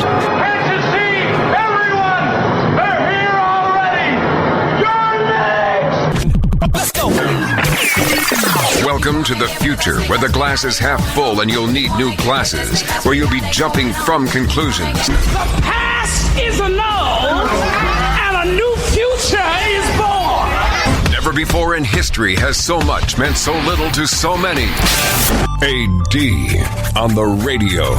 Can't you see? Everyone! They're here already! You're next! Let's go! Welcome to the future, where the glass is half full and you'll need new glasses, where you'll be jumping from conclusions. The past is annulled, and a new future is born! Never before in history has so much meant so little to so many. AD on the radio.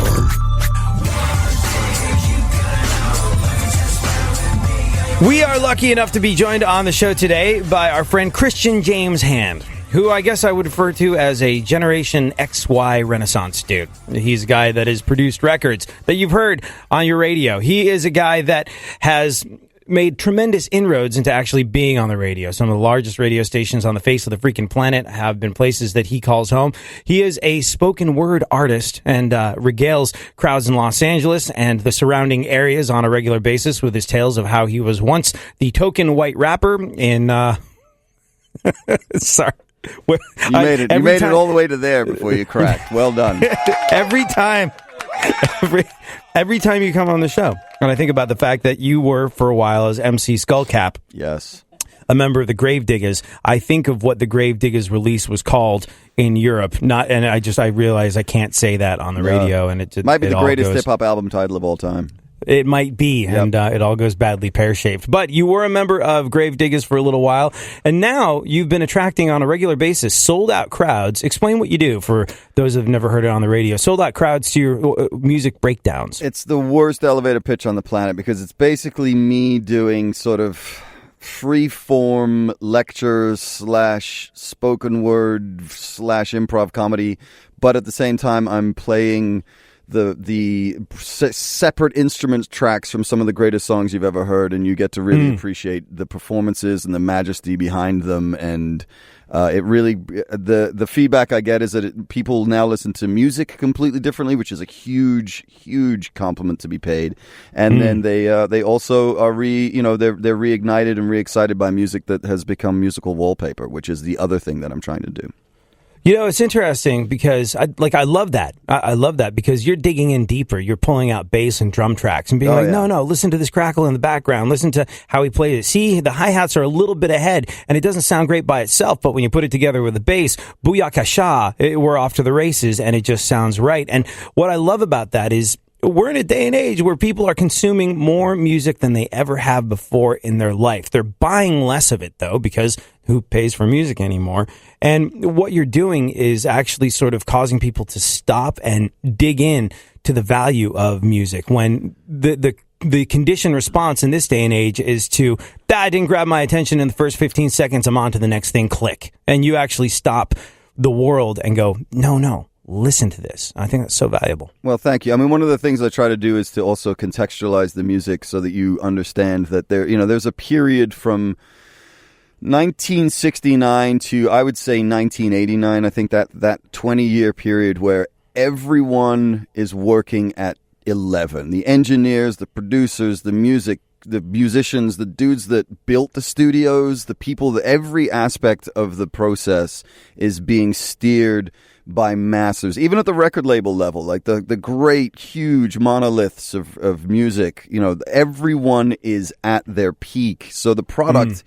We are lucky enough to be joined on the show today by our friend Christian James Hand, who I guess I would refer to as a Generation XY Renaissance dude. He's a guy that has produced records that you've heard on your radio. He is a guy that has made tremendous inroads into actually being on the radio. Some of the largest radio stations on the face of the freaking planet have been places that he calls home. He is a spoken word artist and regales crowds in Los Angeles and the surrounding areas on a regular basis with his tales of how he was once the token white rapper in... Sorry. You made it all the way to there before you cracked. Well done. Every time you come on the show, and I think about the fact that you were for a while as MC Skullcap, yes, a member of the Gravediggaz, I think of what the Gravediggaz release was called in Europe. I realize I can't say that on the radio, and it might be the greatest hip hop album title of all time. It might be, and it all goes badly pear-shaped. But you were a member of Gravediggaz for a little while, and now you've been attracting on a regular basis sold-out crowds. Explain what you do for those who have never heard it on the radio. Sold-out crowds to your music breakdowns. It's the worst elevator pitch on the planet because it's basically me doing sort of free-form lectures / spoken word / improv comedy, but at the same time I'm playing the separate instrument tracks from some of the greatest songs you've ever heard, and you get to really appreciate the performances and the majesty behind them. And it really, the feedback I get is that people now listen to music completely differently, which is a huge compliment to be paid. And then they also are they're reignited and re-excited by music that has become musical wallpaper, which is the other thing that I'm trying to do. You know, it's interesting because I love that. I love that because you're digging in deeper. You're pulling out bass and drum tracks and being no, listen to this crackle in the background. Listen to how he played it. See, the hi-hats are a little bit ahead and it doesn't sound great by itself, but when you put it together with the bass, booyakasha, we're off to the races and it just sounds right. And what I love about that is we're in a day and age where people are consuming more music than they ever have before in their life. They're buying less of it, though, because who pays for music anymore? And what you're doing is actually sort of causing people to stop and dig in to the value of music when the conditioned response in this day and age is to, that didn't grab my attention in the first 15 seconds, I'm on to the next thing, click. And you actually stop the world and go, no. Listen to this. I think that's so valuable. Well, thank you. I mean, one of the things I try to do is to also contextualize the music so that you understand that there's a period from 1969 to, I would say, 1989. I think that 20-year period where everyone is working at 11. The engineers, the producers, the musicians, the dudes that built the studios, the people, every aspect of the process is being steered by masters, even at the record label level, like the great, huge monoliths of music. Everyone is at their peak. So the product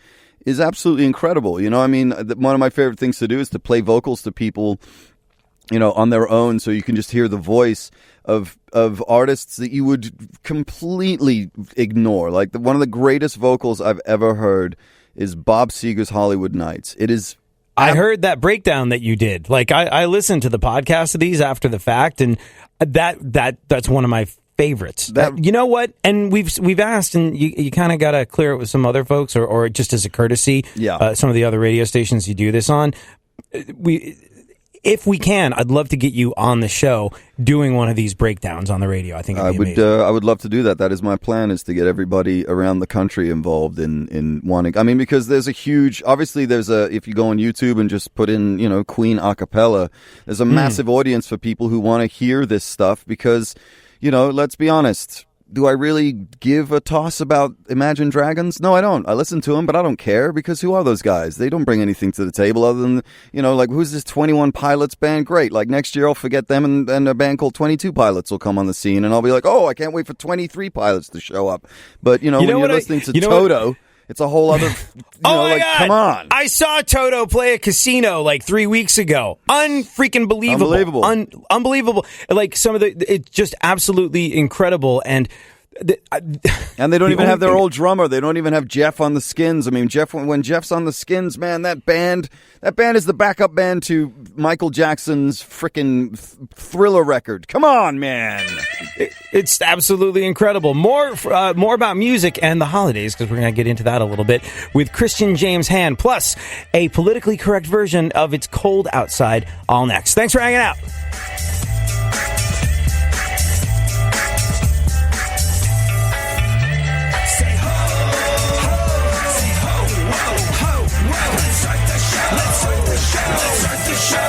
is absolutely incredible. I mean, one of my favorite things to do is to play vocals to people, on their own, so you can just hear the voice of artists that you would completely ignore. Like one of the greatest vocals I've ever heard is Bob Seger's Hollywood Nights. It is. I heard that breakdown that you did. Like I listened to the podcast of these after the fact, and that's one of my favorites. You know what? And we've asked, and you kind of got to clear it with some other folks, or just as a courtesy. Yeah. Some of the other radio stations you do this on. If we can, I'd love to get you on the show doing one of these breakdowns on the radio. I think it'd be amazing. I would love to do that. That is my plan, is to get everybody around the country involved in wanting. I mean, because there's a huge. Obviously, if you go on YouTube and just put in, Queen a cappella, there's a massive audience for people who want to hear this stuff because, let's be honest. do I really give a toss about Imagine Dragons? No, I don't. I listen to them, but I don't care, because who are those guys? They don't bring anything to the table other than, like, who's this 21 Pilots band? Great. Like, next year I'll forget them, and a band called 22 Pilots will come on the scene, and I'll be like, oh, I can't wait for 23 Pilots to show up. But, when you're listening to Toto, it's a whole other, my God. Come on. I saw Toto play a casino like 3 weeks ago. Unfreaking believable. Unbelievable. Like it's just absolutely incredible. And and they don't even have their old drummer. They don't even have Jeff on the Skins. I mean, when Jeff's on the Skins, man, that band is the backup band to Michael Jackson's frickin' Thriller record. Come on, man. It's absolutely incredible. More about music and the holidays, because we're going to get into that a little bit with Christian James Hand, plus a politically correct version of It's Cold Outside, all next. Thanks for hanging out.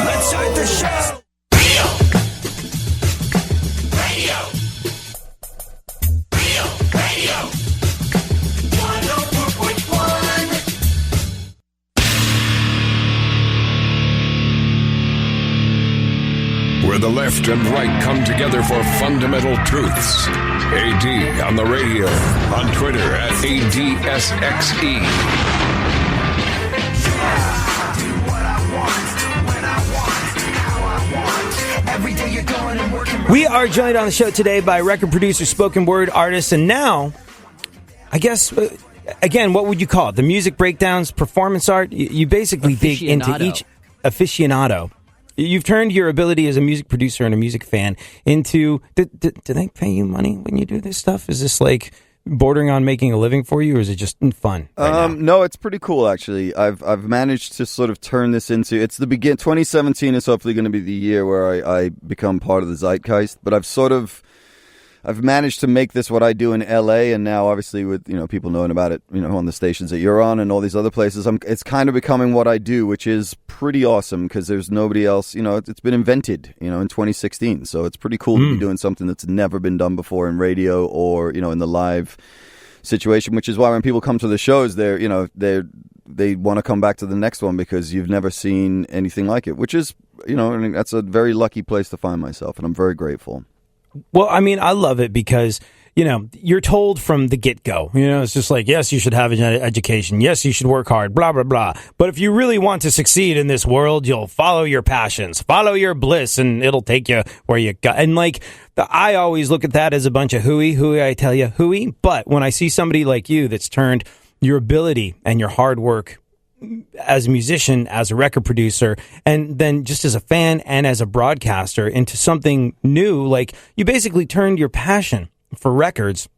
Let's start the show. Radio. 104.1. Where the left and right come together for fundamental truths. AD on the radio, on Twitter at ADSXE. We are joined on the show today by record producer, spoken word artist, and now, I guess, again, what would you call it? The music breakdowns, performance art? You basically dig into each aficionado. You've turned your ability as a music producer and a music fan into... Do they pay you money when you do this stuff? Is this like bordering on making a living for you, or is it just fun right now? No, it's pretty cool, actually. I've managed to sort of turn this into... 2017 is hopefully going to be the year where I become part of the zeitgeist, but I've managed to make this what I do in LA, and now obviously with people knowing about it, on the stations that you're on and all these other places, it's kind of becoming what I do, which is pretty awesome because there's nobody else. It's been invented, in 2016, so it's pretty cool to be doing something that's never been done before in radio or in the live situation. Which is why when people come to the shows, they want to come back to the next one because you've never seen anything like it. Which is that's a very lucky place to find myself, and I'm very grateful. Well, I mean, I love it because, you're told from the get-go, it's just like, yes, you should have an education. Yes, you should work hard, blah, blah, blah. But if you really want to succeed in this world, you'll follow your passions, follow your bliss, and it'll take you where you got. And I always look at that as a bunch of hooey, I tell you, hooey. But when I see somebody like you that's turned your ability and your hard work as a musician, as a record producer, and then just as a fan and as a broadcaster into something new, like you basically turned your passion for records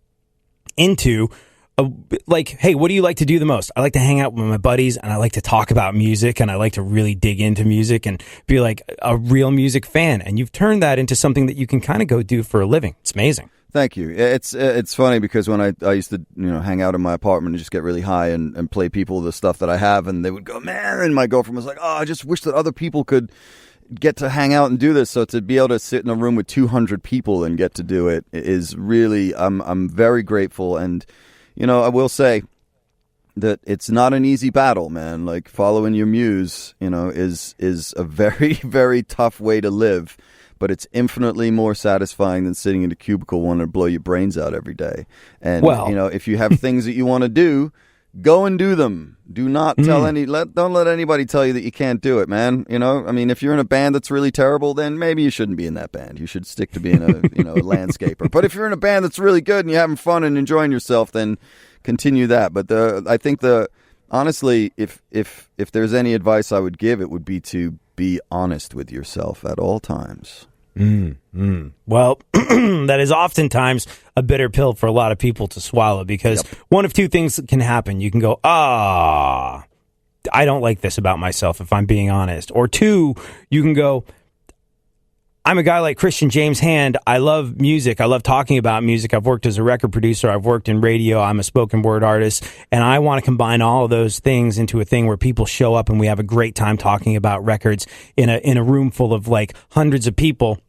into hey, what do you like to do the most? I like to hang out with my buddies, and I like to talk about music, and I like to really dig into music and be like a real music fan. And you've turned that into something that you can kind of go do for a living. It's amazing. Thank you. It's funny because when I used to hang out in my apartment and just get really high and play people the stuff that I have, and they would go, man, and my girlfriend was like, oh, I just wish that other people could get to hang out and do this. So to be able to sit in a room with 200 people and get to do it is really, I'm very grateful. And I will say that it's not an easy battle, man. Like following your muse, is a very, very tough way to live. But it's infinitely more satisfying than sitting in a cubicle wanting to blow your brains out every day. And, if you have things that you want to do, go and do them. Do not tell don't let anybody tell you that you can't do it, man. If you're in a band that's really terrible, then maybe you shouldn't be in that band. You should stick to being a landscaper. But if you're in a band that's really good and you're having fun and enjoying yourself, then continue that. But I think honestly, if there's any advice I would give, it would be to be honest with yourself at all times. Well, that is oftentimes a bitter pill for a lot of people to swallow because one of two things can happen. You can go, I don't like this about myself if I'm being honest. Or two, you can go, I'm a guy like Christian James Hand. I love music. I love talking about music. I've worked as a record producer. I've worked in radio. I'm a spoken word artist. And I want to combine all of those things into a thing where people show up and we have a great time talking about records in a room full of like hundreds of people.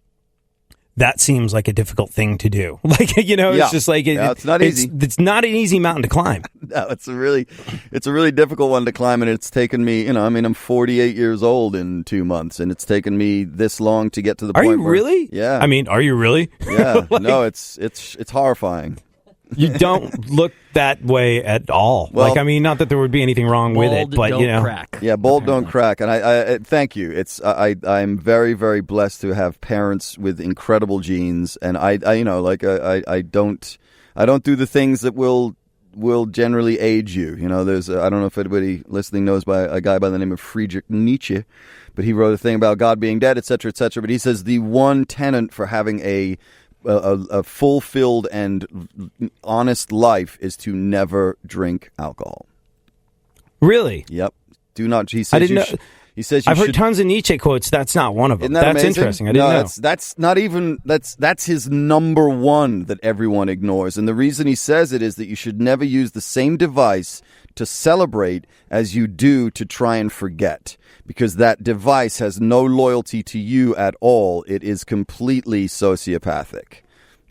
that seems like a difficult thing to do. Like, it's just like it's not easy. It's not an easy mountain to climb. No, it's a really difficult one to climb, and it's taken me. I'm 48 years old in 2 months, and it's taken me this long to get to the point. Are you really? Yeah. I mean, are you really? Yeah. No, it's horrifying. You don't look that way at all. Well, not that there would be anything wrong with it, but crack. Yeah, bold don't crack. And I thank you. I'm very, very blessed to have parents with incredible genes, and I don't do the things that will generally age you. There's I don't know if anybody listening knows by a guy by the name of Friedrich Nietzsche, but he wrote a thing about God being dead, etc., etc. But he says the one tenet for having a fulfilled and honest life is to never drink alcohol. Really? Yep. Do not. He says I didn't know. He says I've heard tons of Nietzsche quotes. That's not one of them. Isn't that that's amazing? Interesting. I didn't know. That's not even that's his number one that everyone ignores. And the reason he says it is that you should never use the same device to celebrate as you do to try and forget, because that device has no loyalty to you at all. It is completely sociopathic.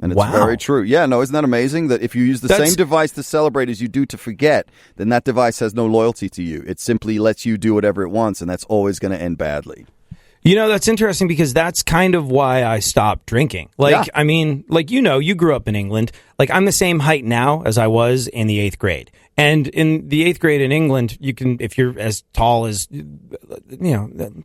And it's very true. Yeah, no, isn't that amazing? That if you use the same device to celebrate as you do to forget, then that device has no loyalty to you. It simply lets you do whatever it wants, and that's always going to end badly. That's interesting, because that's kind of why I stopped drinking. You grew up in England. Like, I'm the same height now as I was in the 8th grade. And in the 8th grade in England, you can, if you're as tall as,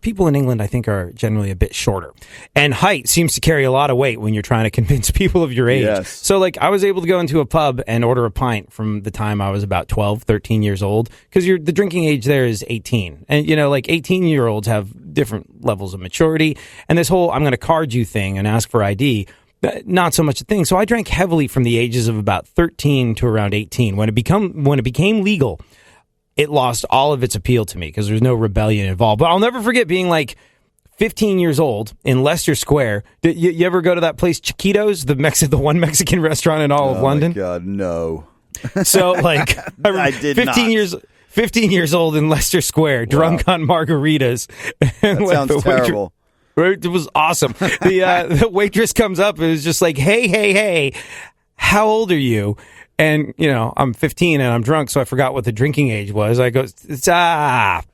people in England, I think, are generally a bit shorter. And height seems to carry a lot of weight when you're trying to convince people of your age. Yes. So, I was able to go into a pub and order a pint from the time I was about 12, 13 years old, because the drinking age there is 18. And, 18-year-olds have different levels of maturity. And this whole, I'm going to card you thing and ask for ID, not so much a thing. So I drank heavily from the ages of about 13 to around 18. When it became legal, it lost all of its appeal to me because there's no rebellion involved. But I'll never forget being 15 years old in Leicester Square. Did you ever go to that place, Chiquitos, the one Mexican restaurant in all of London? Oh my God, no. So I did 15 years old in Leicester Square, drunk on margaritas. That sounds terrible. It was awesome. The waitress comes up and is just like, hey, how old are you? And, I'm 15 and I'm drunk, so I forgot what the drinking age was. I go,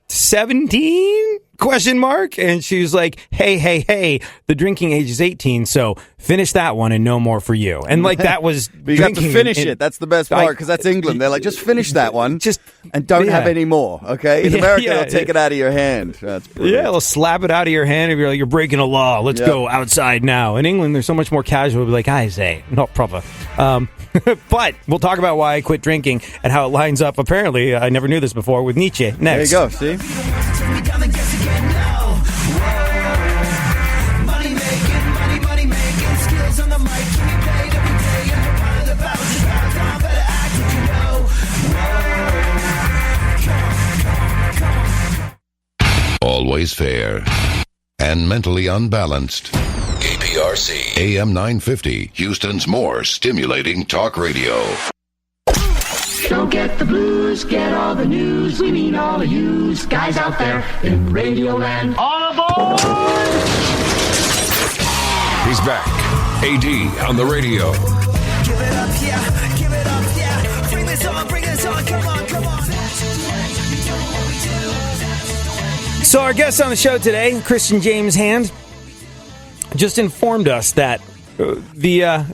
17? Question mark? And she was like, hey, the drinking age is 18, so finish that one and no more for you. And that was but you have to finish it. That's the best part, because that's England. They're like, just finish that one and don't have any more, okay? In America, they'll take it out of your hand. That's brilliant. Yeah, they'll slap it out of your hand and be like, you're breaking a law. Let's go outside now. In England, they're so much more casual. They'll be like, I say, not proper. But we'll talk about why I quit drinking and how it lines up, apparently, I never knew this before, with Nietzsche next. There you go, see? Always fair and mentally unbalanced. KPRC AM 950, Houston's more stimulating talk radio. Don't get the blues, get all the news. We mean all of you guys out there in Radio Land. All aboard! He's back. AD on the radio. Give it up, yeah. Give it up, yeah. Bring this on. Come on. So our guest on the show today, Christian James Hand, just informed us that the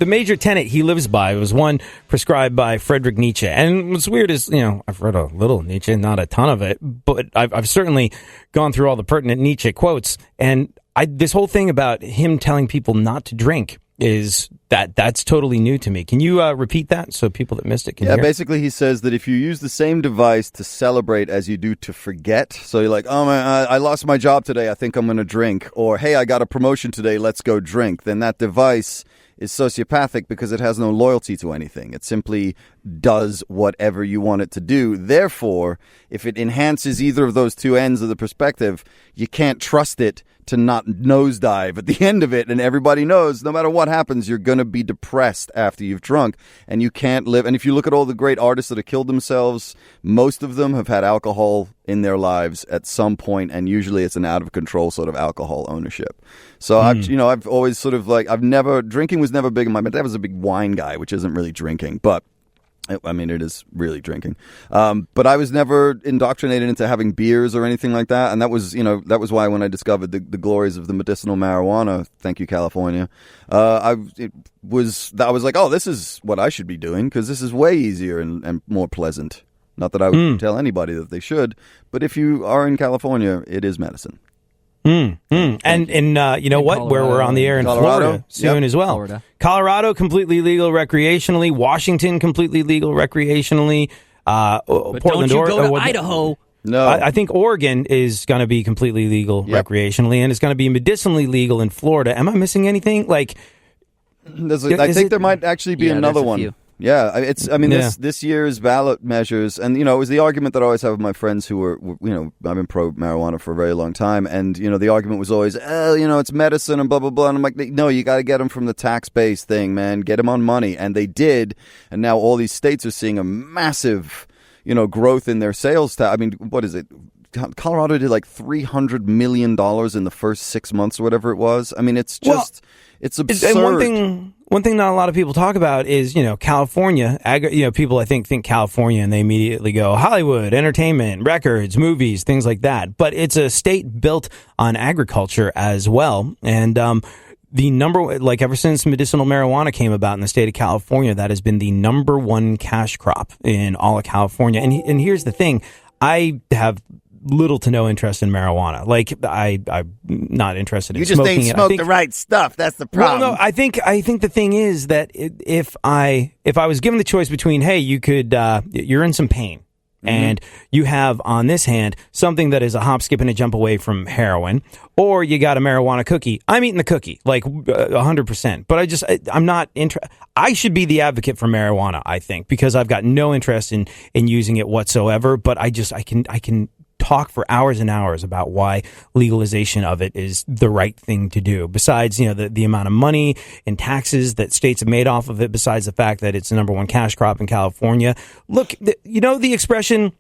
major tenet he lives by was one prescribed by Friedrich Nietzsche. And what's weird is, I've read a little Nietzsche, not a ton of it, but I've certainly gone through all the pertinent Nietzsche quotes. And this whole thing about him telling people not to drink that's totally new to me. Can you repeat that so people that missed it can hear? Basically he says that if you use the same device to celebrate as you do to forget, so you're like, oh man, I lost my job today, I think I'm going to drink, or hey, I got a promotion today, let's go drink, then that device is sociopathic because it has no loyalty to anything. It simply does whatever you want it to do. Therefore, if it enhances either of those two ends of the perspective, you can't trust it to not nosedive at the end of it. And everybody knows no matter what happens, you're going to be depressed after you've drunk and you can't live. And if you look at all the great artists that have killed themselves, most of them have had alcohol in their lives at some point, and usually it's an out of control sort of alcohol ownership. So I've always sort of drinking was never big in my dad was a big wine guy, which isn't really drinking, but I mean, it is really drinking. But I was never indoctrinated into having beers or anything like that. And that was why when I discovered the glories of the medicinal marijuana, thank you, California, I was like, oh, this is what I should be doing because this is way easier and more pleasant. Not that I would tell anybody that they should, but if you are in California, it is medicine. And you know what? Where we're on the air in Florida soon as well. Colorado, completely legal recreationally. Washington, completely legal recreationally. But Portland, don't you go to Idaho. No. I think Oregon is going to be completely legal recreationally, and it's going to be medicinally legal in Florida. Am I missing anything? I think there might actually be another one. Few. Yeah, this year's ballot measures, and it was the argument that I always have with my friends who were I've been pro marijuana for a very long time, and the argument was always, it's medicine and blah blah blah. And I'm like, no, you got to get them from the tax base thing, man. Get them on money, and they did, and now all these states are seeing a massive, growth in their sales tax. I mean, what is it? Colorado did like $300 million in the first 6 months or whatever it was. I mean, it's just it's absurd. And one thing not a lot of people talk about is, California. People I think California and they immediately go Hollywood, entertainment, records, movies, things like that. But it's a state built on agriculture as well. And the number, ever since medicinal marijuana came about in the state of California, that has been the number one cash crop in all of California. And here's the thing, I have little to no interest in marijuana. I'm not interested in smoking it. You just ain't smoked the right stuff. That's the problem. Well, no, I think the thing is that if I was given the choice between, hey, you could, you're in some pain, and you have on this hand something that is a hop, skip, and a jump away from heroin, or you got a marijuana cookie, I'm eating the cookie, 100%. But I'm not interested. I should be the advocate for marijuana, I think, because I've got no interest in using it whatsoever. But I can talk for hours and hours about why legalization of it is the right thing to do. Besides, the amount of money and taxes that states have made off of it, besides the fact that it's the number one cash crop in California. Look, the expression,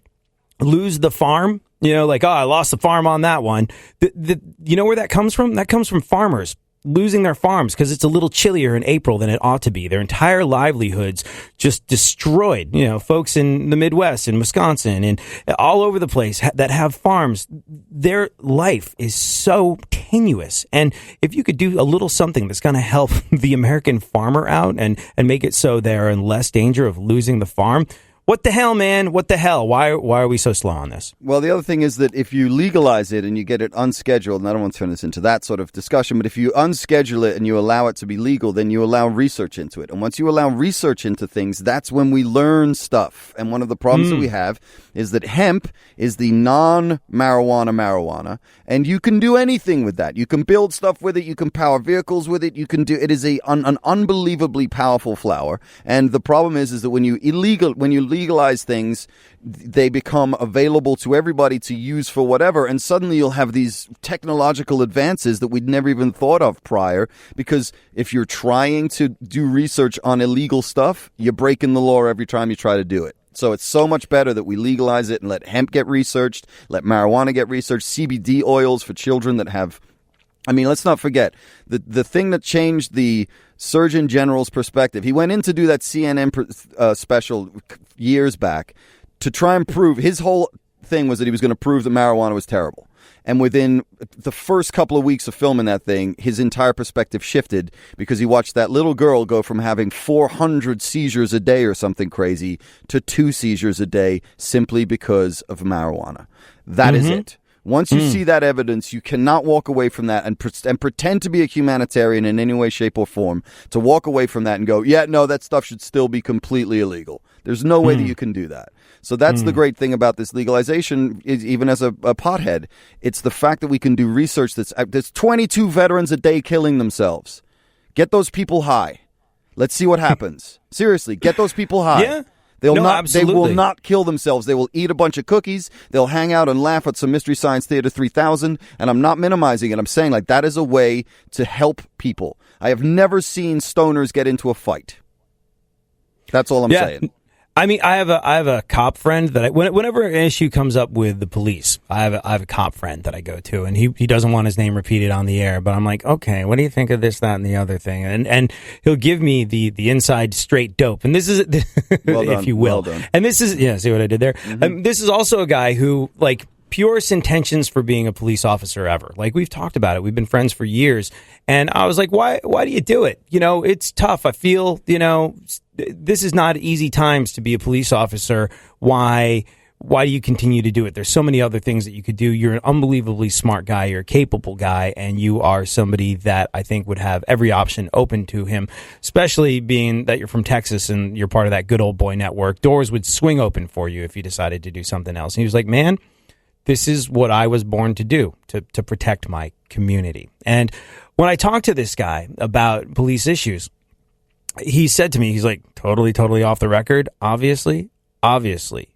lose the farm, I lost the farm on that one. You know where that comes from? That comes from farmers losing their farms because it's a little chillier in April than it ought to be. Their entire livelihoods just destroyed. Folks in the Midwest and Wisconsin and all over the place that have farms, their life is so tenuous. And if you could do a little something that's going to help the American farmer out and make it so they're in less danger of losing the farm, what the hell, man? What the hell? Why are we so slow on this? Well, the other thing is that if you legalize it and you get it unscheduled, and I don't want to turn this into that sort of discussion, but if you unschedule it and you allow it to be legal, then you allow research into it. And once you allow research into things, that's when we learn stuff. And one of the problems that we have is that hemp is the non-marijuana, and you can do anything with that. You can build stuff with it. You can power vehicles with it. It is an unbelievably powerful flower. And the problem is that when you legalize things, they become available to everybody to use for whatever, and suddenly you'll have these technological advances that we'd never even thought of prior, because if you're trying to do research on illegal stuff, you're breaking the law every time you try to do it. So it's so much better that we legalize it and let hemp get researched, let marijuana get researched, CBD oils for children that have... I mean, let's not forget, the thing that changed the Surgeon General's perspective, he went in to do that CNN special years back to try and prove, his whole thing was that he was going to prove that marijuana was terrible. And within the first couple of weeks of filming that thing, his entire perspective shifted because he watched that little girl go from having 400 seizures a day or something crazy to 2 seizures a day simply because of marijuana. That is it. Once you see that evidence, you cannot walk away from that and pretend to be a humanitarian in any way, shape, or form, to walk away from that and go, yeah, no, that stuff should still be completely illegal. There's no way that you can do that. So that's the great thing about this legalization, even as a pothead. It's the fact that we can do research there's 22 veterans a day killing themselves. Get those people high. Let's see what happens. Seriously, get those people high. Yeah. They absolutely. will not kill themselves. They will eat a bunch of cookies. They'll hang out and laugh at some Mystery Science Theater 3000. And I'm not minimizing it. I'm saying like that is a way to help people. I have never seen stoners get into a fight. That's all I'm saying. I mean, I have a cop friend that whenever an issue comes up with the police, I have a cop friend that I go to, and he doesn't want his name repeated on the air, but I'm like, okay, what do you think of this, that, and the other thing? And he'll give me the inside straight dope, and this is if you will, and this is see what I did there. Mm-hmm. This is also a guy who like purest intentions for being a police officer ever. Like we've talked about it, we've been friends for years, and I was like, why do you do it? You know, it's tough. I feel this is not easy times to be a police officer. Why do you continue to do it? There's so many other things that you could do. You're an unbelievably smart guy. You're a capable guy, and you are somebody that I think would have every option open to him, especially being that you're from Texas and you're part of that good old boy network. Doors would swing open for you if you decided to do something else. And he was like, man, this is what I was born to do, to protect my community. And when I talked to this guy about police issues, he said to me, he's like, totally off the record. Obviously,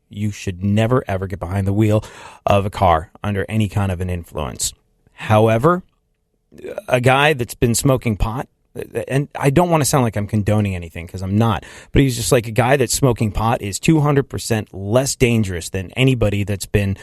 you should never, ever get behind the wheel of a car under any kind of an influence. However, a guy that's been smoking pot, and I don't want to sound like I'm condoning anything because I'm not, but he's just like a guy that's smoking pot is 200% less dangerous than anybody that's been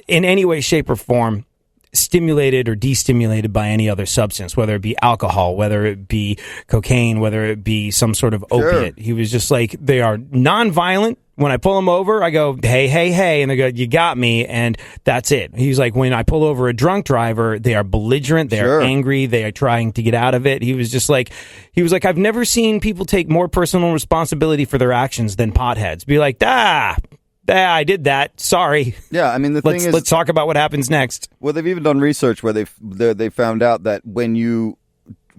in any way, shape, or form stimulated or destimulated by any other substance, whether it be alcohol, whether it be cocaine, whether it be some sort of opiate. He was just like, they are nonviolent. When I pull them over, I go, hey, and they go, you got me, and that's it. He's like, when I pull over a drunk driver, they are belligerent, they are angry, they are trying to get out of it. He was like, I've never seen people take more personal responsibility for their actions than potheads. Be like, I did that. Sorry. Yeah, I mean, let's talk about what happens next. Well, they've even done research where they found out that when you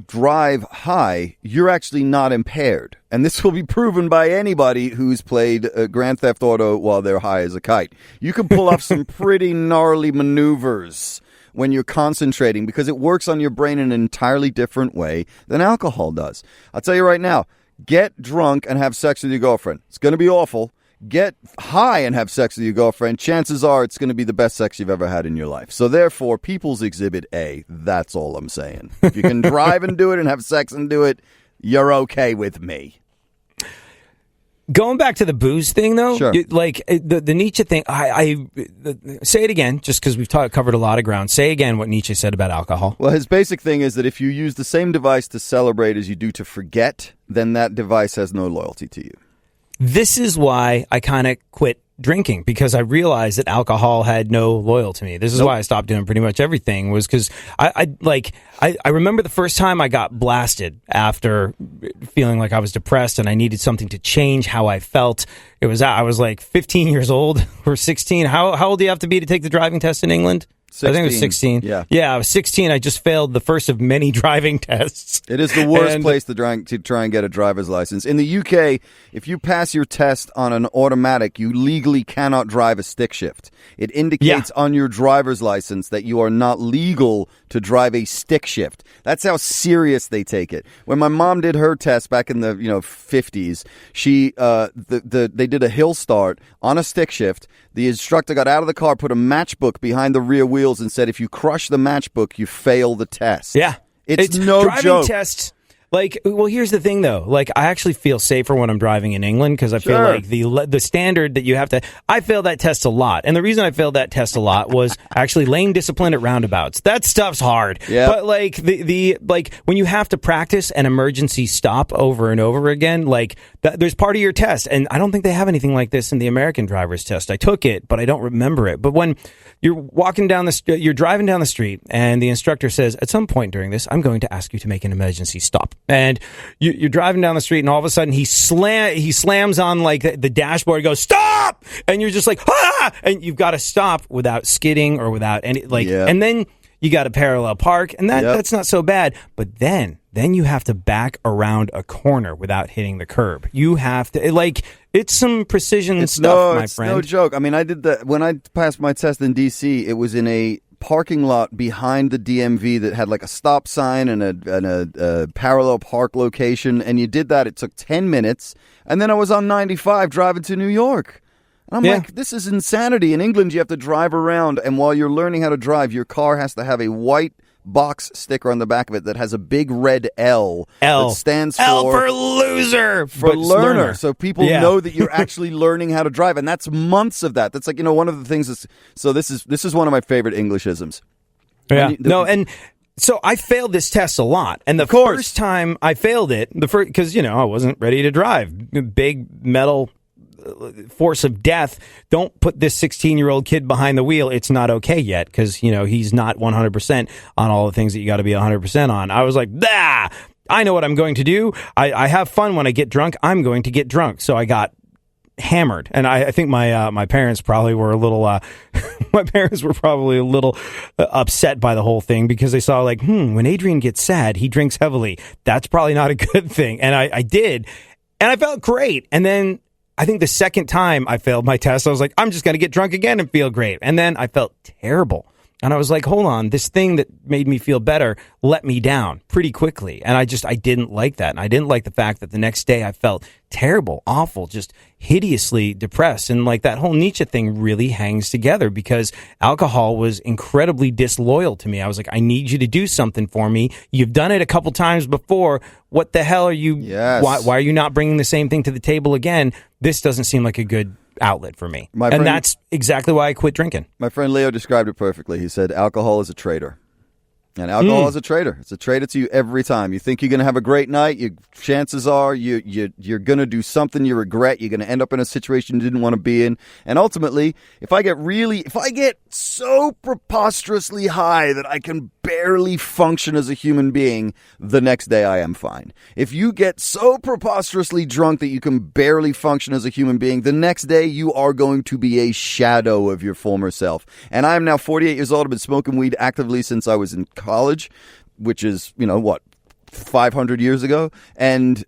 drive high, you're actually not impaired. And this will be proven by anybody who's played Grand Theft Auto while they're high as a kite. You can pull off some pretty gnarly maneuvers when you're concentrating because it works on your brain in an entirely different way than alcohol does. I'll tell you right now, get drunk and have sex with your girlfriend. It's going to be awful. Get high and have sex with your girlfriend. Chances are it's going to be the best sex you've ever had in your life. So therefore, People's Exhibit A, that's all I'm saying. If you can drive and do it and have sex and do it, you're okay with me. Going back to the booze thing, though, sure. Like the Nietzsche thing, I say it again, just because we've covered a lot of ground. Say again what Nietzsche said about alcohol. Well, his basic thing is that if you use the same device to celebrate as you do to forget, then that device has no loyalty to you. This is why I kind of quit drinking, because I realized that alcohol had no loyalty to me. This is why I stopped doing pretty much everything, was because I remember the first time I got blasted after feeling like I was depressed and I needed something to change how I felt. I was like 15 years old or 16. How old do you have to be to take the driving test in England? 16. I think it was 16. Yeah, I was 16. I just failed the first of many driving tests. It is the worst place to try and get a driver's license. In the UK, if you pass your test on an automatic, you legally cannot drive a stick shift. It indicates on your driver's license that you are not legal to drive a stick shift. That's how serious they take it. When my mom did her test back in the 50s, she they did a hill start on a stick shift. The instructor got out of the car, put a matchbook behind the rear wheels, and said, if you crush the matchbook, you fail the test. Yeah. It's no driving joke. Tests, here's the thing, though. Like, I actually feel safer when I'm driving in England because I feel like the standard that you have to... I failed that test a lot. And the reason I failed that test a lot was actually lane discipline at roundabouts. That stuff's hard. Yeah. But, when you have to practice an emergency stop over and over again, there's part of your test. And I don't think they have anything like this in the American driver's test. I took it, but I don't remember it. But when you're you're driving down the street, and the instructor says, at some point during this, I'm going to ask you to make an emergency stop. And you're driving down the street, and all of a sudden he slams on the dashboard and goes, stop! And you're just like, ah! And you've got to stop without skidding or without any, and then you got to parallel park, and that's not so bad. But then you have to back around a corner without hitting the curb. You have to, it's some precision stuff, my friend. It's no joke. I mean, I did that when I passed my test in D.C., it was in a parking lot behind the DMV that had like a stop sign and a parallel park location, and you did that. It took 10 minutes, and then I was on 95 driving to New York. And I'm like, this is insanity. In England, you have to drive around, and while you're learning how to drive, your car has to have a white box sticker on the back of it that has a big red L. That stands for... L for loser! For learner. So people know that you're actually learning how to drive, and that's months of that. That's like, one of the things is... So this is one of my favorite Englishisms. Yeah. And so I failed this test a lot. And the first time I failed it, because, I wasn't ready to drive. Big metal... force of death. Don't put this 16-year-old kid behind the wheel. It's not okay yet because, he's not 100% on all the things that you got to be 100% on. I was like, I know what I'm going to do. I have fun when I get drunk. I'm going to get drunk. So I got hammered. And I think my parents probably were a little, upset by the whole thing because they saw like, when Adrian gets sad, he drinks heavily. That's probably not a good thing. And I did. And I felt great. And then I think the second time I failed my test, I was like, I'm just going to get drunk again and feel great. And then I felt terrible. And I was like, hold on, this thing that made me feel better let me down pretty quickly. And I didn't like that. And I didn't like the fact that the next day I felt terrible, awful, just hideously depressed. And like that whole Nietzsche thing really hangs together because alcohol was incredibly disloyal to me. I was like, I need you to do something for me. You've done it a couple times before. What the hell are you? Yes. Why are you not bringing the same thing to the table again? This doesn't seem like a good outlet for me. And that's exactly why I quit drinking. My friend Leo described it perfectly. He said, alcohol is a traitor. And alcohol is a traitor. It's a traitor to you every time. You think you're going to have a great night. Chances are you're going to do something you regret. You're going to end up in a situation you didn't want to be in. And ultimately, if I get so preposterously high that I can barely function as a human being, the next day I am fine. If you get so preposterously drunk that you can barely function as a human being, the next day you are going to be a shadow of your former self. And I am now 48 years old. I've been smoking weed actively since I was in college, which is, 500 years ago. And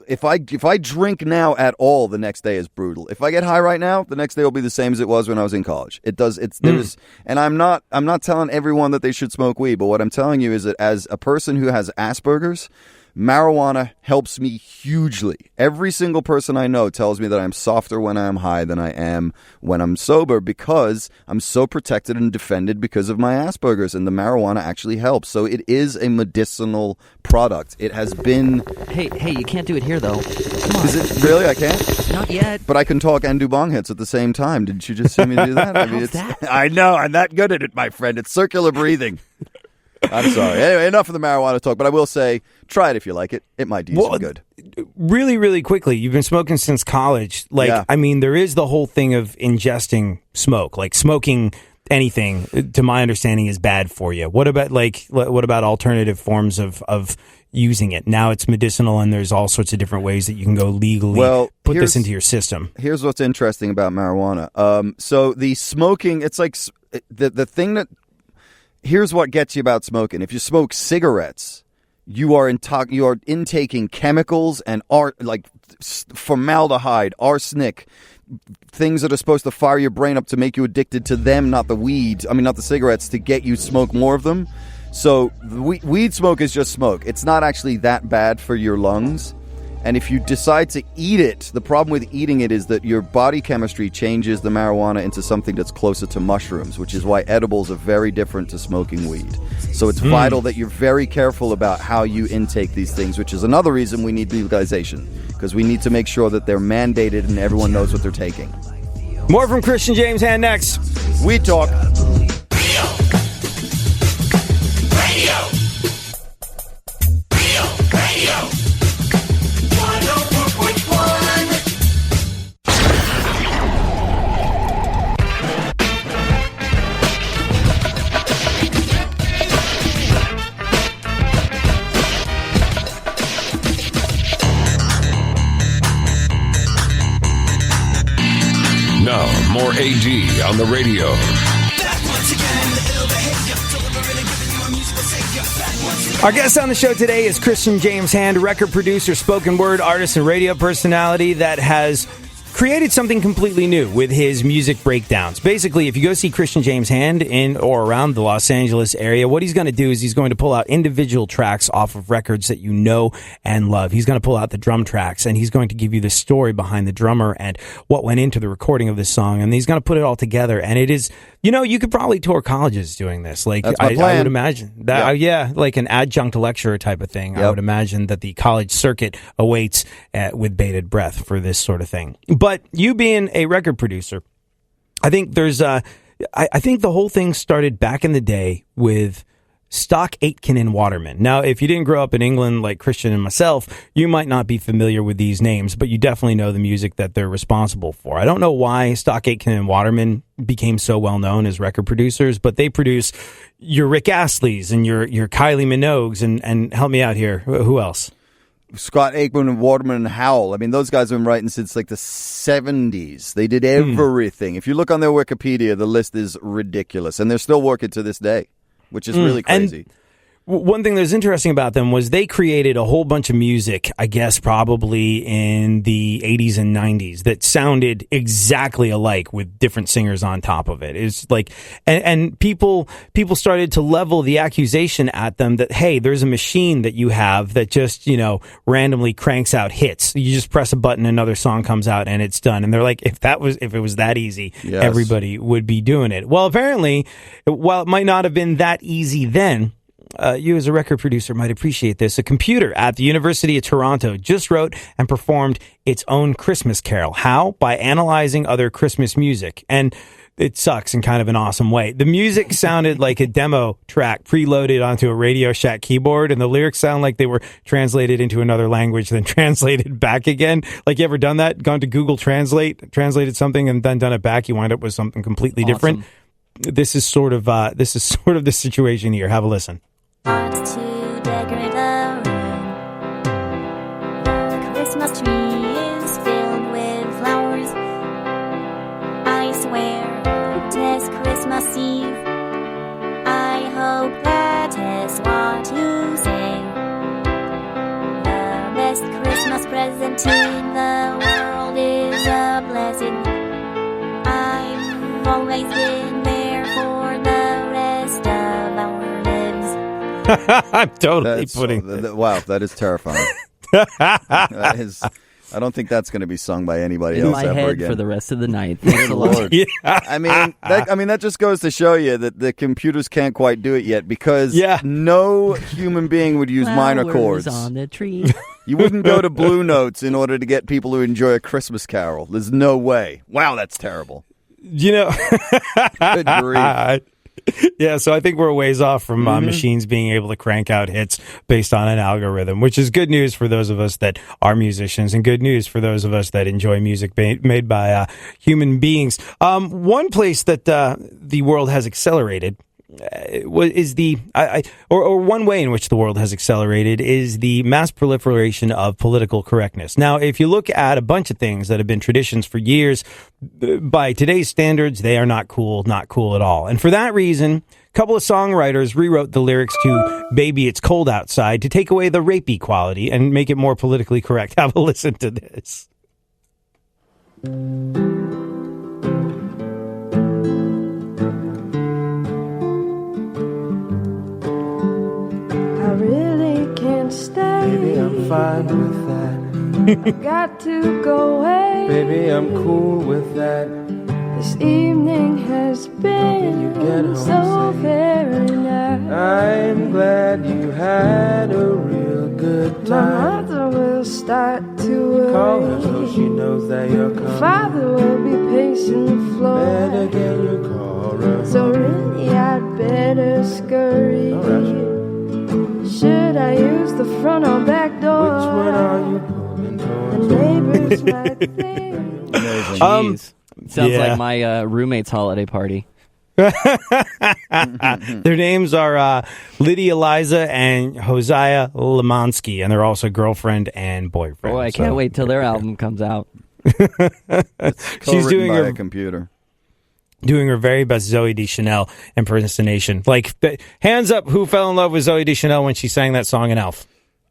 if I drink now at all, the next day is brutal. If I get high right now, the next day will be the same as it was when I was in college. And I'm not telling everyone that they should smoke weed, but what I'm telling you is that as a person who has aspurgers, marijuana helps me hugely. Every single person I know tells me that I'm softer when I'm high than I am when I'm sober because I'm so protected and defended because of my Asperger's, and the marijuana actually helps. So it is a medicinal product. It has been... Hey, you can't do it here, though. Come on. Is it really? I can't? Not yet. But I can talk and do bong hits at the same time. Didn't you just see me do that? How's that? I know. I'm that good at it, my friend. It's circular breathing. I'm sorry. Anyway, enough of the marijuana talk, but I will say, try it if you like it. It might do you some good. Really, really quickly, you've been smoking since college. There is the whole thing of ingesting smoke. Like, smoking anything, to my understanding, is bad for you. What about alternative forms of using it? Now it's medicinal, and there's all sorts of different ways that you can go legally put this into your system. Here's what's interesting about marijuana. So the smoking, it's like the thing that... Here's what gets you about smoking. If you smoke cigarettes, you are intaking chemicals and formaldehyde, arsenic, things that are supposed to fire your brain up to make you addicted to them, not the cigarettes, to get you to smoke more of them. So weed smoke is just smoke. It's not actually that bad for your lungs. And if you decide to eat it, the problem with eating it is that your body chemistry changes the marijuana into something that's closer to mushrooms, which is why edibles are very different to smoking weed. So it's vital that you're very careful about how you intake these things, which is another reason we need legalization, because we need to make sure that they're mandated and everyone knows what they're taking. More from Christian James Hand next. We talk. Radio. Now, more AD on the radio. Our guest on the show today is Christian James Hand, record producer, spoken word artist, and radio personality that has created something completely new with his music breakdowns. Basically, if you go see Christian James Hand in or around the Los Angeles area, what he's going to do is he's going to pull out individual tracks off of records that you know and love. He's going to pull out the drum tracks, and he's going to give you the story behind the drummer and what went into the recording of this song, and he's going to put it all together. And it is, you could probably tour colleges doing this. Like, That's my plan. I would imagine that, like an adjunct lecturer type of thing. I would imagine that the college circuit awaits with bated breath for this sort of thing. But you being a record producer, I think there's I think the whole thing started back in the day with Stock Aitken and Waterman. Now, if you didn't grow up in England like Christian and myself, you might not be familiar with these names, but you definitely know the music that they're responsible for. I don't know why Stock Aitken and Waterman became so well known as record producers, but they produce your Rick Astley's and your Kylie Minogues and help me out here. Who else? Scott Aikman and Waterman and Howell. I mean, those guys have been writing since like the 70s. They did everything. If you look on their Wikipedia, the list is ridiculous. And they're still working to this day, which is really crazy. And one thing that's interesting about them was they created a whole bunch of music, I guess probably in the 80s and 90s, that sounded exactly alike with different singers on top of it. It's like, and people started to level the accusation at them that, hey, there's a machine that you have that just, randomly cranks out hits. You just press a button, another song comes out, and it's done. And they're like, if it was that easy, everybody would be doing it. Well, apparently, while it might not have been that easy then, you as a record producer might appreciate this. A computer at the University of Toronto just wrote and performed its own Christmas carol. How? By analyzing other Christmas music. And it sucks in kind of an awesome way. The music sounded like a demo track preloaded onto a Radio Shack keyboard, and the lyrics sound like they were translated into another language, then translated back again. Like, you ever done that? Gone to Google Translate, translated something, and then done it back? You wind up with something completely different. This is sort of the situation here. Have a listen. Want to decorate the room. The Christmas tree is filled with flowers. I swear it is Christmas Eve. I hope that is what you say. The best Christmas present in the world is a blessing. I've always been there for the rest of our lives. I'm totally wow, that is terrifying. That is, I don't think that's going to be sung by anybody else in my ever head again. for the rest of the night. Thanks a lot. Lord. I mean, that just goes to show you that the computers can't quite do it yet, because no human being would use minor chords. On the tree. You wouldn't go to Blue Notes in order to get people to enjoy a Christmas carol. There's no way. Wow, that's terrible. Good grief. Yeah, so I think we're a ways off from machines being able to crank out hits based on an algorithm, which is good news for those of us that are musicians and good news for those of us that enjoy music made by human beings. One place that the world has accelerated is one way in which the world has accelerated is the mass proliferation of political correctness. Now, if you look at a bunch of things that have been traditions for years, by today's standards, they are not cool at all. And for that reason, a couple of songwriters rewrote the lyrics to Baby It's Cold Outside to take away the rapey quality and make it more politically correct. Have a listen to this. I really can't stay. Baby, I'm fine with that. I've got to go away. Baby, I'm cool with that. This evening has been so very nice. I'm glad you had a real good time. My mother will start to worry. Call her so she knows that you're coming. Father will be pacing the floor. Better get your car up. So really I'd better scurry. Alright. Should I use the front or back door? Which one are you pulling towards? The neighbors might think. Jeez. Sounds like my roommate's holiday party. Their names are Lydia Liza and Hosea Lemansky, and they're also girlfriend and boyfriend. Oh, I can't wait till their album comes out. She's doing by her a computer. Doing her very best Zooey Deschanel impersonation. Like, hands up who fell in love with Zooey Deschanel when she sang that song in Elf.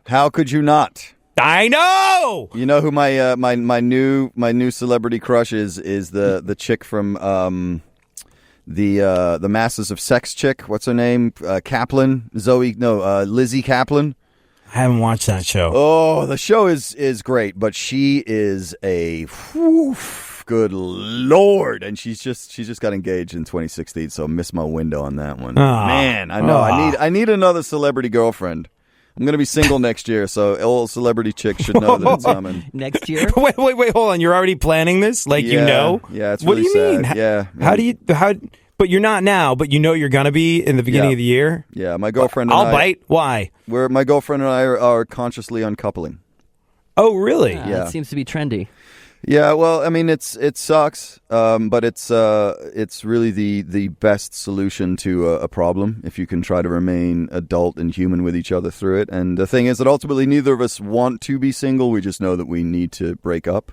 How could you not? I know. You know who my my new celebrity crush is the chick from the Masters of Sex chick. What's her name? Kaplan. Lizzie Kaplan. I haven't watched that show. Oh, the show is great, but she is a good Lord, and she's just got engaged in 2016, so I missed my window on that one. Man, I know. I need another celebrity girlfriend. I'm going to be single next year, so old celebrity chick should know that it's coming. Next year? Wait, hold on. You're already planning this? Like, you know? Yeah, it's what really do you mean? sad. Yeah. How do you... But you're not now, but you know you're going to be in the beginning of the year? Yeah, my girlfriend and I'll bite. Why? My girlfriend and I are consciously uncoupling. Oh, really? Yeah. That seems to be trendy. Yeah, well, I mean, it sucks, but it's really the best solution to a problem if you can try to remain adult and human with each other through it. And the thing is that ultimately neither of us want to be single. We just know that we need to break up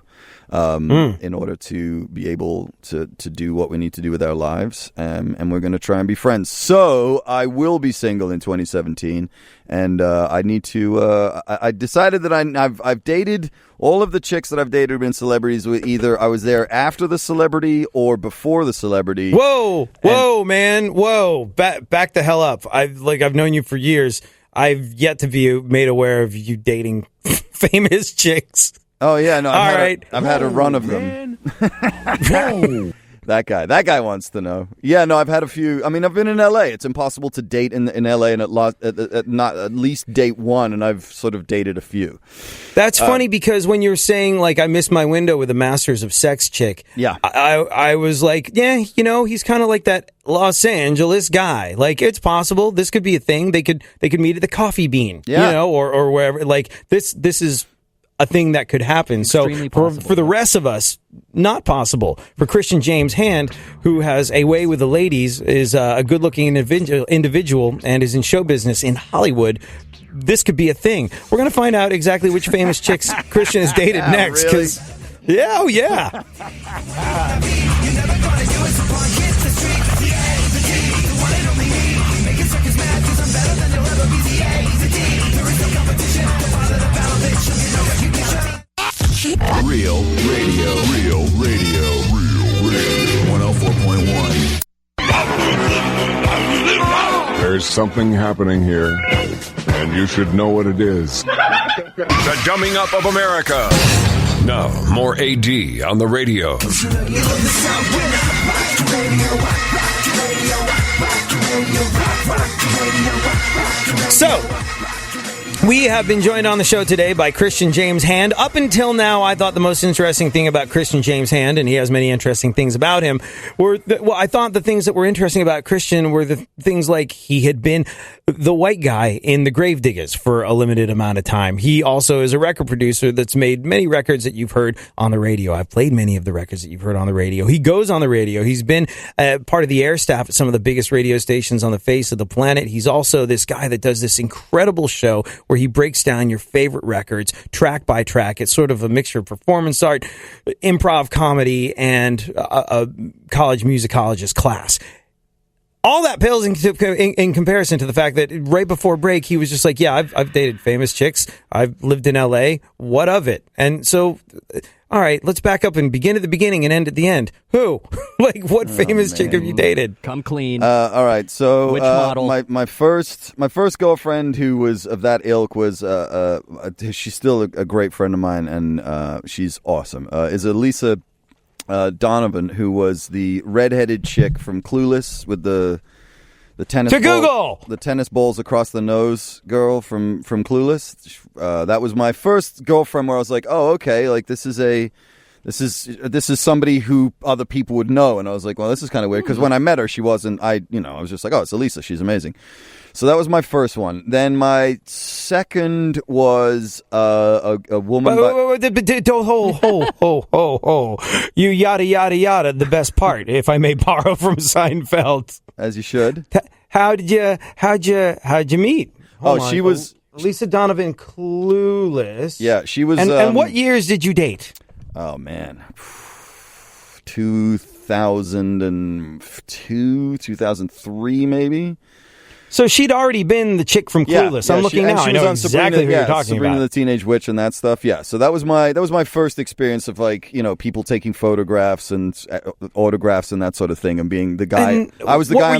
in order to be able to do what we need to do with our lives. And we're going to try and be friends. So I will be single in 2017, and I need to. I decided that I've dated. All of the chicks that I've dated have been celebrities. Either I was there after the celebrity or before the celebrity. Whoa, man, whoa! Back the hell up! I've known you for years. I've yet to be made aware of you dating famous chicks. Oh yeah, no. I've had a run of them. That guy wants to know. Yeah, no, I've had a few. I mean, I've been in LA. It's impossible to date in LA and at least date one, and I've sort of dated a few. That's funny because when you're saying, like, I missed my window with a Masters of Sex chick, yeah, I was like, yeah, you know, he's kind of like that Los Angeles guy. Like, it's possible. This could be a thing. They could meet at the Coffee Bean, you know, or wherever. Like, this is a thing that could happen. So for the rest of us, not possible. For Christian James Hand, who has a way with the ladies, is a good-looking individual and is in show business in Hollywood, this could be a thing. We're going to find out exactly which famous chicks Christian has dated next. Really? Yeah, oh yeah. Real radio. 104.1. There's something happening here, and you should know what it is. The Dumbing Up of America. Now, more AD on the radio. So, we have been joined on the show today by Christian James Hand. Up until now, I thought the most interesting thing about Christian James Hand, and he has many interesting things about him, I thought the things that were interesting about Christian were the things like he had been the white guy in the Gravediggaz for a limited amount of time. He also is a record producer that's made many records that you've heard on the radio. I've played many of the records that you've heard on the radio. He goes on the radio. He's been part of the air staff at some of the biggest radio stations on the face of the planet. He's also this guy that does this incredible show where he breaks down your favorite records track by track. It's sort of a mixture of performance art, improv comedy, and a college musicologist class. All that pales in comparison to the fact that right before break, he was just like, yeah, I've dated famous chicks. I've lived in LA. What of it? And so, all right, let's back up and begin at the beginning and end at the end. Who? Like, what famous chick have you dated? Come clean. All right, so which model? My first girlfriend who was of that ilk was she's still a great friend of mine, and she's awesome. Is Elisa Donovan, who was the redheaded chick from Clueless with the tennis the tennis balls across the nose girl from Clueless. That was my first girlfriend where I was like, oh, okay, like this is somebody who other people would know, and I was like, well, this is kind of weird because when I met her, she wasn't. I was just like, oh, it's Elisa, she's amazing. So that was my first one. Then my second was a woman. You yada yada yada. The best part, if I may borrow from Seinfeld. As you should. How'd you meet? She was Lisa Donovan, Clueless. Yeah, she was. And what years did you date? Oh man, 2002, 2003, maybe. So she'd already been the chick from Clueless. I'm looking now. I know exactly who you're talking Sabrina about. the Teenage Witch and that stuff. Yeah. So that was my first experience of people taking photographs and autographs and that sort of thing, and being the guy. And I was the what guy. What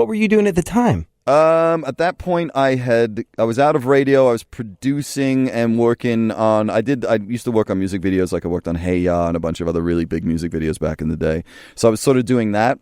were you doing at the time? At that point, I was out of radio. I was producing and working on. I used to work on music videos. Like I worked on Hey Ya and a bunch of other really big music videos back in the day. So I was sort of doing that.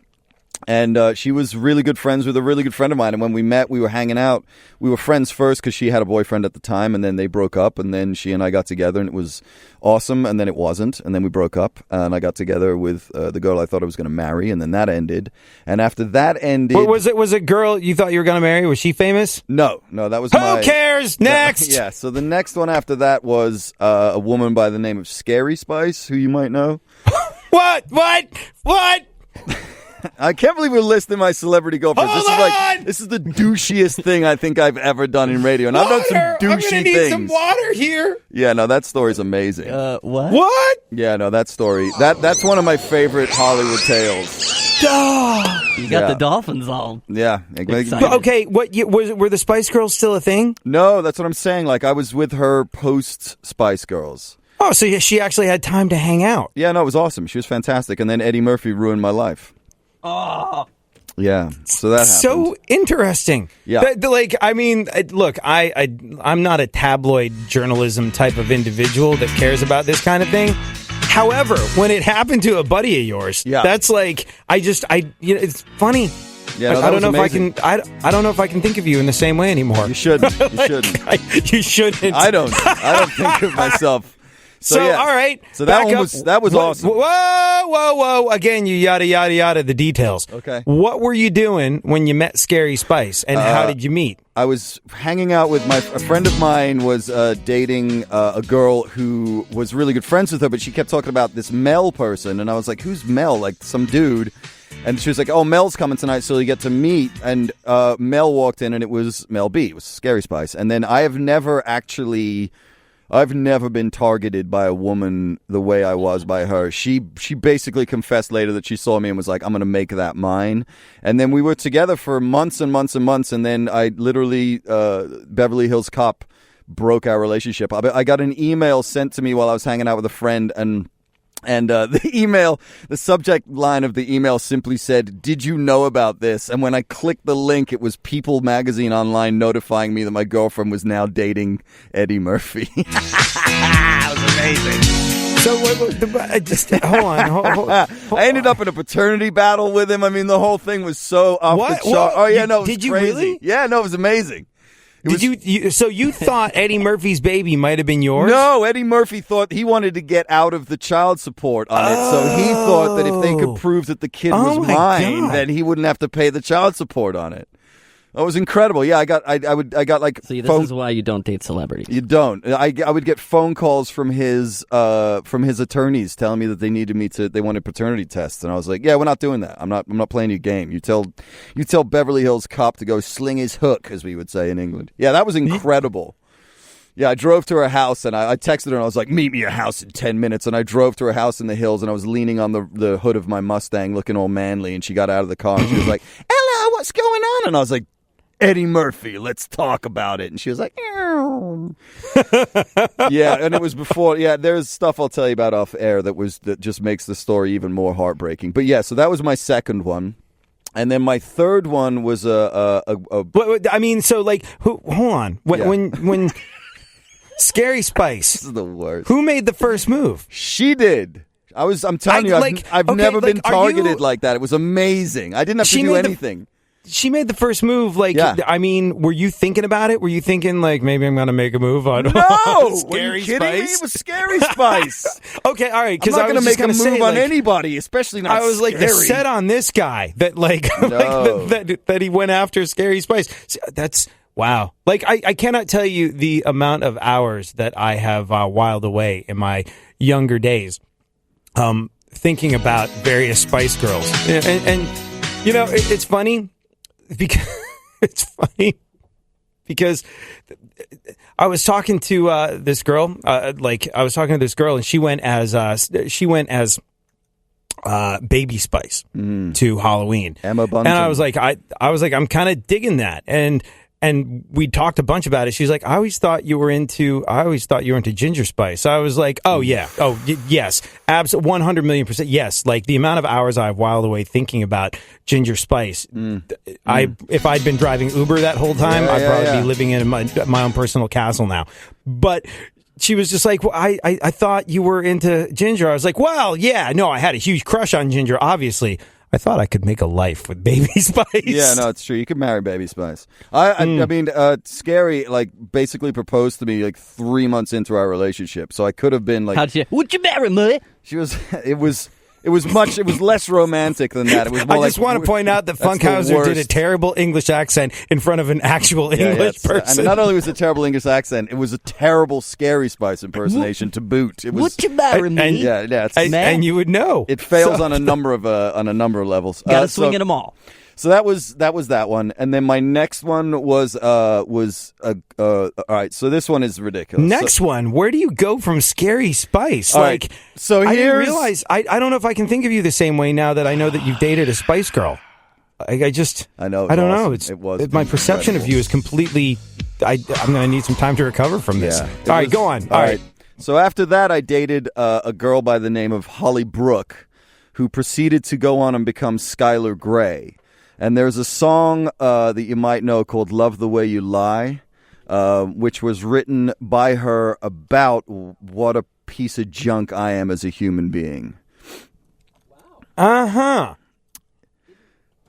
And she was really good friends with a really good friend of mine. And when we met, we were hanging out. We were friends first because she had a boyfriend at the time. And then they broke up. And then she and I got together. And it was awesome. And then it wasn't. And then we broke up. And I got together with the girl I thought I was going to marry. And then that ended. And after that ended... Was it a girl you thought you were going to marry? Was she famous? No, that was Who cares? Next! Yeah, so the next one after that was a woman by the name of Scary Spice, who you might know. What? I can't believe we're listing my celebrity girlfriends. This is the douchiest thing I think I've ever done in radio, and I've done some douchey I'm gonna need things. some water here. Yeah, no, that story's amazing. What? What? Yeah, no, that story. That's one of my favorite Hollywood tales. You got the dolphins on. Yeah. Excited. Okay, were the Spice Girls still a thing? No, that's what I'm saying. Like, I was with her post Spice Girls. Oh, so she actually had time to hang out. Yeah, no, it was awesome. She was fantastic. And then Eddie Murphy ruined my life. Oh. Yeah, so that happened. So interesting. Yeah. Look, I'm not a tabloid journalism type of individual that cares about this kind of thing. However, when it happened to a buddy of yours, that's like, it's funny. Yeah, I don't know if I don't know if I can think of you in the same way anymore. You shouldn't. You shouldn't. You shouldn't. I don't think of myself. So yeah. All right. So that was awesome. Whoa. Again, you yada, yada, yada, the details. Okay. What were you doing when you met Scary Spice, and how did you meet? I was hanging out with a friend of mine was dating a girl who was really good friends with her, but she kept talking about this Mel person, and I was like, who's Mel? Like some dude. And she was like, oh, Mel's coming tonight, so you get to meet. And Mel walked in, and it was Mel B. It was Scary Spice. And then I've never been targeted by a woman the way I was by her. She basically confessed later that she saw me and was like, I'm going to make that mine. And then we were together for months and months and months. And then I literally, Beverly Hills Cop broke our relationship. I got an email sent to me while I was hanging out with a friend, and the subject line of the email simply said, "Did you know about this?" And when I clicked the link, it was People Magazine Online notifying me that my girlfriend was now dating Eddie Murphy. That was amazing. So, hold on. I ended up in a paternity battle with him. I mean, the whole thing was so off the chart. Oh, yeah, no, it was Did you crazy. really? Yeah, no, it was amazing. So you thought Eddie Murphy's baby might have been yours? No, Eddie Murphy thought he wanted to get out of the child support on it, so he thought that if they could prove that the kid was mine, then he wouldn't have to pay the child support on it. It was incredible. Yeah, I got like. See, this is why you don't date celebrities. You don't. I would get phone calls from his attorneys telling me that they wanted paternity tests, and I was like, yeah, we're not doing that. I'm not playing your game. You tell Beverly Hills Cop to go sling his hook, as we would say in England. Yeah, that was incredible. Yeah, I drove to her house, and I texted her, and I was like, meet me at your house in 10 minutes. And I drove to her house in the hills, and I was leaning on the hood of my Mustang looking all manly, and she got out of the car, and she was like, hello, what's going on? And I was like, Eddie Murphy, let's talk about it. And she was like, yeah, and it was before. Yeah, there's stuff I'll tell you about off air that just makes the story even more heartbreaking. But yeah, so that was my second one. And then my third one was But, I mean, so like, hold on. When Scary Spice. This is the worst. Who made the first move? She did. I'm telling you, I've never been targeted like that. It was amazing. I didn't have to do anything. She made the first move. Like, I mean, were you thinking about it? Were you thinking like maybe I'm going to make a move on? No, Scary are you kidding Spice? me? It was Scary Spice. Okay, all right. Because I'm not going to make a move on like, anybody, especially not. I was scary. like the set on this guy that like, No. that he went after Scary Spice. That's wow. Like I cannot tell you the amount of hours that I have whiled away in my younger days, thinking about various Spice Girls, and you know it's funny. Because I was talking to this girl, and she went as Baby Spice to Halloween. Emma Bunton. And I was like, I'm kind of digging that. And we talked a bunch about it. She's like, I always thought you were into Ginger Spice. I was like, oh yeah, yes, absolutely, 100,000,000%, yes. Like the amount of hours I've whiled away thinking about Ginger Spice. If I'd been driving Uber that whole time, I'd probably be living in my own personal castle now. But she was just like, well, I thought you were into Ginger. I was like, well, yeah, no, I had a huge crush on Ginger, obviously. I thought I could make a life with Baby Spice. Yeah, no, it's true. You could marry Baby Spice. I mean, Scary, like, basically proposed to me, like, 3 months into our relationship. So I could have been, like... Would you marry me? She was... It was less romantic than that. It was more I just want to point out that Funkhauser did a terrible English accent in front of an actual English person. I mean, not only was it a terrible English accent, it was a terrible Scary Spice impersonation to boot. It was, would you marry me? And you would know. It fails on a number of levels. Got to swing at them all. So that was that one, and then my next one was all right. So this one is ridiculous. Next one, where do you go from Scary Spice? Like, so I didn't realize. I don't know if I can think of you the same way now that I know that you've dated a Spice Girl. I know. I don't know. My perception of you is completely. I'm going to need some time to recover from this. Yeah, all right, go on. All right. So after that, I dated a girl by the name of Holly Brooke, who proceeded to go on and become Skylar Grey. And there's a song that you might know called Love the Way You Lie, which was written by her about what a piece of junk I am as a human being. Uh-huh.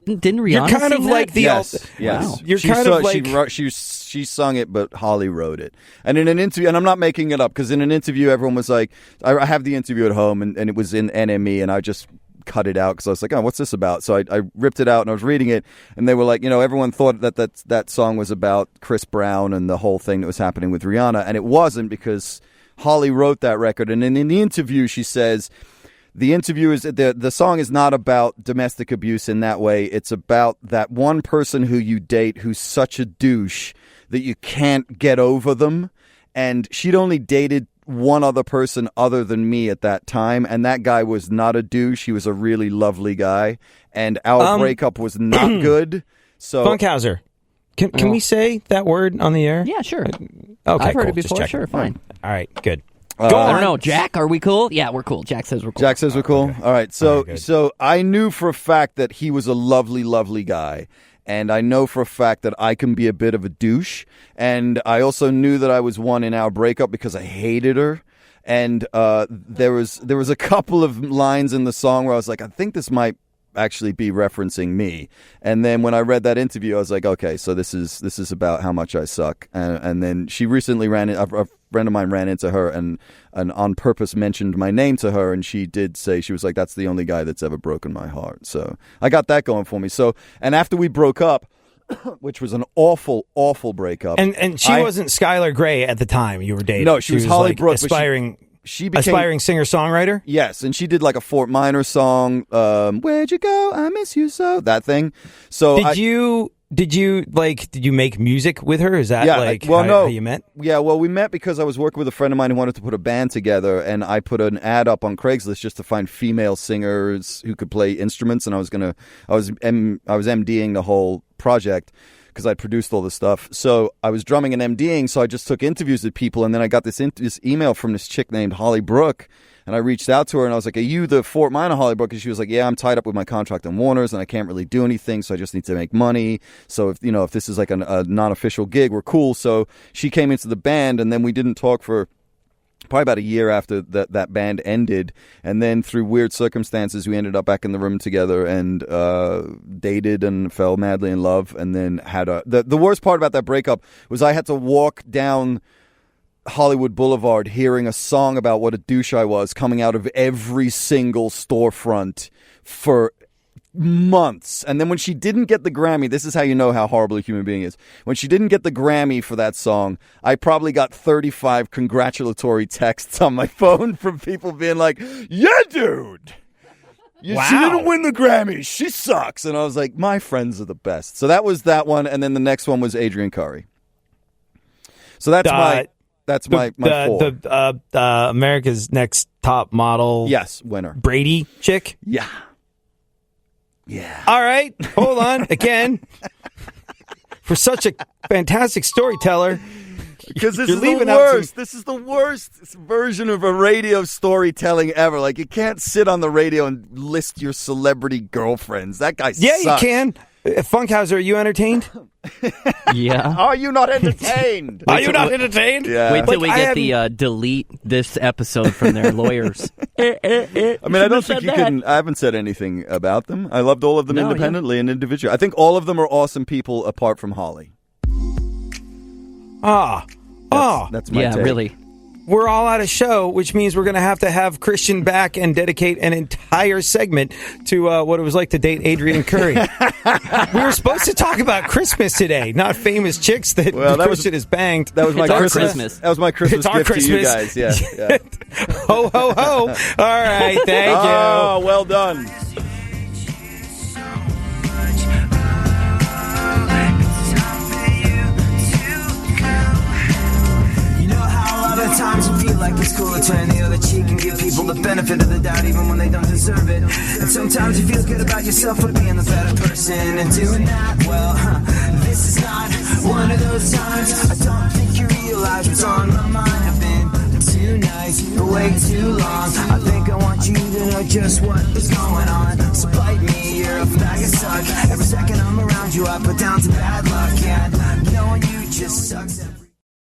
Didn't Rihanna You're kind of like the... Yes. Wow. You're kind of like... She sung it, but Holly wrote it. And in an interview, and I'm not making it up, because in an interview, everyone was like... I have the interview at home, and it was in NME, and I just... cut it out because I was like, oh, what's this about? So I ripped it out and I was reading it, and they were like, everyone thought that song was about Chris Brown and the whole thing that was happening with Rihanna, and it wasn't, because Holly wrote that record. And in the interview, she says the song is not about domestic abuse in that way. It's about that one person who you date who's such a douche that you can't get over them. And she'd only dated one other person other than me at that time, and that guy was not a douche. He was a really lovely guy, and our breakup was not good. So Funkhauser, can we say that word on the air? Yeah, sure. Okay, I've heard cool. it before. Sure, fine. All right, good. I don't know, Jack. Are we cool? Yeah, we're cool. Jack says we're cool. Jack says we're cool. Okay. All right. So I knew for a fact that he was a lovely, lovely guy. And I know for a fact that I can be a bit of a douche. And I also knew that I was one in our breakup because I hated her. And there was a couple of lines in the song where I was like, I think this might actually be referencing me. And then when I read that interview, I was like, okay, so this is about how much I suck. And then she recently a friend of mine ran into her and on purpose mentioned my name to her, and she did say, she was like, that's the only guy that's ever broken my heart. So I got that going for me. So, and after we broke up, which was an awful, awful breakup. And she wasn't Skylar Grey at the time you were dating. No, she was Holly like Brooke. She became aspiring singer-songwriter? Yes, and she did like a Fort Minor song, Where'd You Go? I Miss You So, that thing. So Did you make music with her? Is that how you met? Yeah, well, we met because I was working with a friend of mine who wanted to put a band together, and I put an ad up on Craigslist just to find female singers who could play instruments, and I was MDing the whole project because I'd produced all this stuff. So I was drumming and MDing, so I just took interviews with people, and then I got this email from this chick named Holly Brooke, and I reached out to her, and I was like, are you the Fort Minor Holly Brooke? And she was like, yeah, I'm tied up with my contract in Warner's, and I can't really do anything, so I just need to make money. So if this is like a non-official gig, we're cool. So she came into the band, and then we didn't talk for probably about a year after that band ended. And then through weird circumstances, we ended up back in the room together and dated and fell madly in love. And then had the worst part about that breakup was I had to walk down Hollywood Boulevard hearing a song about what a douche I was coming out of every single storefront for months. And then when she didn't get the Grammy, this is how you know how horrible a human being is. When she didn't get the Grammy for that song, I probably got 35 congratulatory texts on my phone from people being like, yeah, dude. Wow. She didn't win the Grammy. She sucks. And I was like, my friends are the best. So that was that one. And then the next one was Adrian Curry. So that's That's my four. America's Next Top Model. Yes, winner. Brady chick. Yeah. Yeah. All right, hold on again. For such a fantastic storyteller. Because this is the worst. This is the worst version of a radio storytelling ever. Like, you can't sit on the radio and list your celebrity girlfriends. That guy sucks. Yeah, you can. Funkhauser, are you entertained? Yeah. Are you not entertained? Are you not entertained? Yeah. Wait till we get the delete this episode from their lawyers. I mean, I don't think you can. I haven't said anything about them. I loved all of them independently and individually. I think all of them are awesome people apart from Holly. That's my take. Really. We're all out of show, which means we're going to have Christian back and dedicate an entire segment to what it was like to date Adrian Curry. We were supposed to talk about Christmas today, not famous chicks that Christian has banged. That was my Christmas. That was my Christmas gift to you guys. Yeah. Ho, ho, ho. All right. Thank you. Oh, well done. Times you feel like it's cool to turn the other cheek and give people the benefit of the doubt even when they don't deserve it. And sometimes you feel good about yourself for being the better person and doing that. Well, this is not one of those times. I don't think you realize what's on my mind. I've been too nice for way too long. I think I want you to know just what is going on. So bite me, you're a bag of suck. Every second I'm around you, I put down to bad luck. And knowing you just sucks.